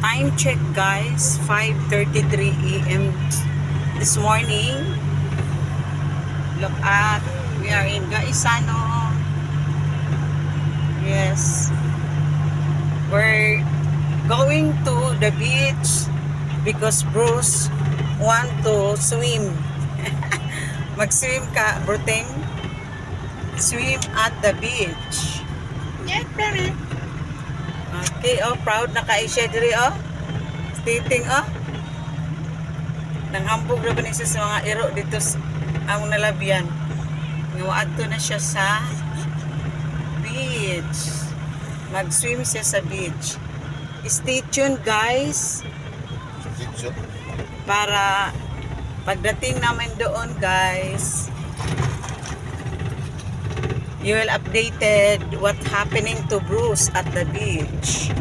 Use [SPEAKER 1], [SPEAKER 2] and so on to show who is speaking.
[SPEAKER 1] Time check guys, 5:33 a.m. this morning. Look at, we are in Gaisano. Yes. We're going to the beach because Bruce want to swim. Mag-swim ka, Bruteng? Swim at the beach. Yeah, baby. Okay, oh, proud na ka siya diri, oh. Stating, oh. Nanghambog na ba niya sa mga iro dito ang nalabyan. Ngawaadto na siya sa beach. Mag-swim siya sa beach. Stay tuned, guys. Para pagdating namin doon, guys, you will updated what happening to Bruce at the beach.